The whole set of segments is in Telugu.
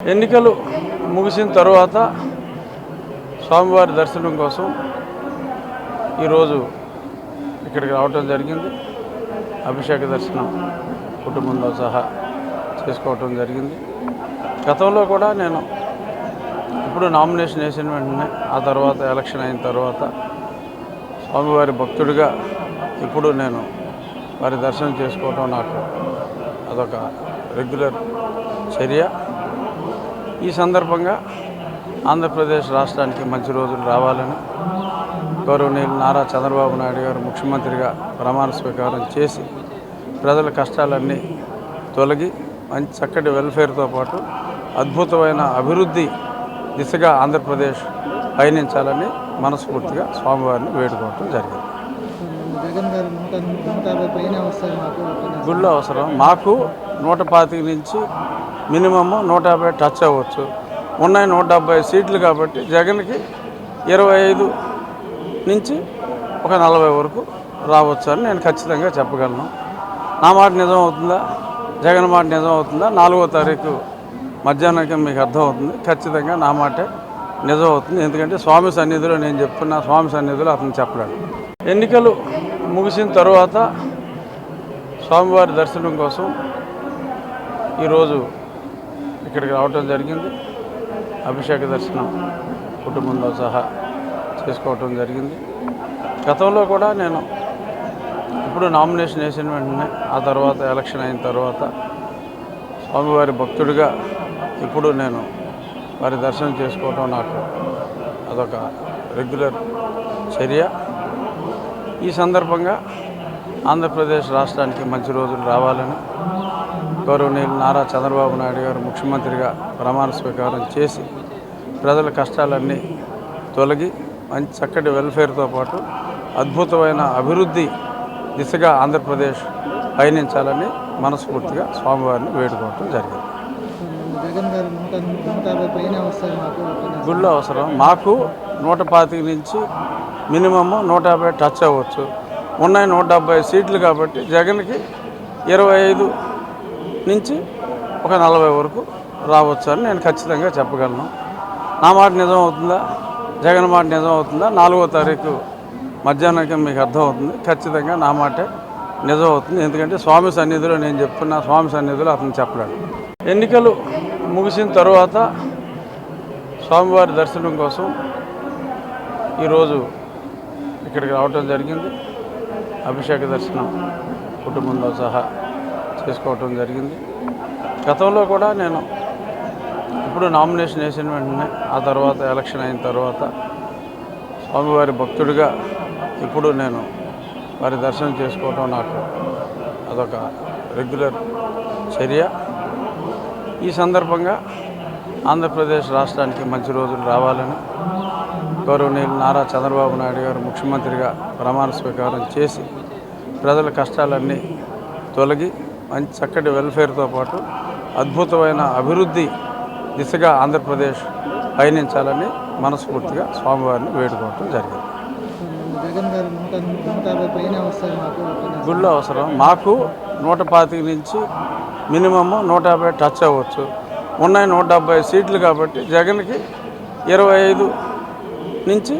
ఎన్నికలు ముగిసిన తర్వాత స్వామివారి దర్శనం కోసం ఈరోజు ఇక్కడికి రావటం జరిగింది. అభిషేక దర్శనం కుటుంబంతో సహా చేసుకోవటం జరిగింది. గతంలో కూడా నేను ఇప్పుడు నామినేషన్ వేసిన వెంటనే ఆ తర్వాత ఎలక్షన్ అయిన తర్వాత స్వామివారి భక్తుడిగా ఇప్పుడు నేను వారి దర్శనం చేసుకోవటం నాకు అదొక రెగ్యులర్ చర్య. ఈ సందర్భంగా ఆంధ్రప్రదేశ్ రాష్ట్రానికి మంచి రోజులు రావాలని గౌరవనీయులు నారా చంద్రబాబు నాయుడు గారు ముఖ్యమంత్రిగా ప్రమాణ స్వీకారం చేసి ప్రజల కష్టాలన్నీ తొలగి మంచి చక్కటి వెల్ఫేర్తో పాటు అద్భుతమైన అభివృద్ధి దిశగా ఆంధ్రప్రదేశ్ పయనించాలని మనస్ఫూర్తిగా స్వామివారిని వేడుకోవటం జరిగింది. గుళ్ళో అవసరం మాకు 125 నుంచి మినిమమ్ 150 టచ్ అవ్వచ్చు. ఉన్నాయి 170 సీట్లు కాబట్టి జగన్కి 25 నుంచి ఒక 40 వరకు రావచ్చు అని నేను ఖచ్చితంగా చెప్పగలను. నా మాట నిజం అవుతుందా, జగన్ మాట నిజం అవుతుందా 4వ తారీఖు మధ్యాహ్నానికి మీకు అర్థమవుతుంది. ఖచ్చితంగా నా మాటే నిజం అవుతుంది. ఎందుకంటే స్వామి సన్నిధిలో నేను చెప్తున్నా, స్వామి సన్నిధిలో అతను చెప్పలేడు. ఎన్నికలు ముగిసిన తర్వాత స్వామివారి దర్శనం కోసం ఈరోజు ఇక్కడికి రావటం జరిగింది. అభిషేక దర్శనం కుటుంబంతో సహా చేసుకోవటం జరిగింది. గతంలో కూడా నేను ఇప్పుడు నామినేషన్ వేసిన వెంటనే ఆ తర్వాత ఎలక్షన్ అయిన తర్వాత స్వామివారి భక్తుడిగా ఇప్పుడు నేను వారి దర్శనం చేసుకోవటం నాకు అదొక రెగ్యులర్ చర్య. ఈ సందర్భంగా ఆంధ్రప్రదేశ్ రాష్ట్రానికి మంచి రోజులు రావాలని గౌరవనీయులు నారా చంద్రబాబు నాయుడు గారు ముఖ్యమంత్రిగా ప్రమాణ స్వీకారం చేసి ప్రజల కష్టాలన్నీ తొలగి మంచి చక్కటి వెల్ఫేర్తో పాటు అద్భుతమైన అభివృద్ధి దిశగా ఆంధ్రప్రదేశ్ పయనించాలని మనస్ఫూర్తిగా స్వామివారిని వేడుకోవటం జరిగింది. గుళ్ళో అవసరం మాకు 125 నుంచి మినిమమ్ 150 టచ్ అవ్వచ్చు. ఉన్నాయి 170 సీట్లు కాబట్టి జగన్కి 25 నుంచి ఒక 40 వరకు రావచ్చు అని నేను ఖచ్చితంగా చెప్పగలను. నా మాట నిజం అవుతుందా, జగన్ మాట నిజం అవుతుందా 4వ తారీఖు మధ్యాహ్నానికి మీకు అర్థమవుతుంది. ఖచ్చితంగా నా మాటే నిజం అవుతుంది. ఎందుకంటే స్వామి సన్నిధిలో నేను చెప్తున్నా, స్వామి సన్నిధిలో అతను చెప్పలేడు. ఎన్నికలు ముగిసిన తర్వాత స్వామివారి దర్శనం కోసం ఈరోజు ఇక్కడికి రావటం జరిగింది. అభిషేక దర్శనం కుటుంబంతో సహా చేసుకోవటం జరిగింది. గతంలో కూడా నేను ఇప్పుడు నామినేషన్ వేసిన వెంటనే ఆ తర్వాత ఎలక్షన్ అయిన తర్వాత స్వామివారి భక్తుడిగా ఇప్పుడు నేను వారి దర్శనం చేసుకోవటం నాకు అదొక రెగ్యులర్ చర్య. ఈ సందర్భంగా ఆంధ్రప్రదేశ్ రాష్ట్రానికి మంచి రోజులు రావాలని గౌరవనీయులు నారా చంద్రబాబు నాయుడు గారు ముఖ్యమంత్రిగా ప్రమాణ స్వీకారం చేసి ప్రజల కష్టాలన్నీ తొలగి మంచి చక్కటి వెల్ఫేర్తో పాటు అద్భుతమైన అభివృద్ధి దిశగా ఆంధ్రప్రదేశ్ పయనించాలని మనస్ఫూర్తిగా స్వామివారిని వేడుకోవటం జరిగింది. గుళ్ళో అవసరం మాకు 125 నుంచి మినిమమ్ 150 టచ్ అవ్వచ్చు. ఉన్నాయి 170 సీట్లు కాబట్టి జగన్కి 25 నుంచి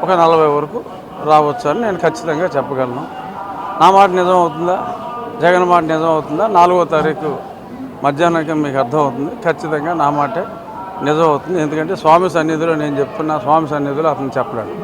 ఒక 40 వరకు రావచ్చు అని నేను ఖచ్చితంగా చెప్పగలను. నా మాట నిజం అవుతుందా, జగన్ మాట నిజం అవుతుందా 4వ తారీఖు మధ్యాహ్నానికి మీకు అర్థమవుతుంది. ఖచ్చితంగా నా మాటే నిజం అవుతుంది. ఎందుకంటే స్వామి సన్నిధిలో నేను చెప్తున్నా, స్వామి సన్నిధిలో అతను చెప్పలేడు.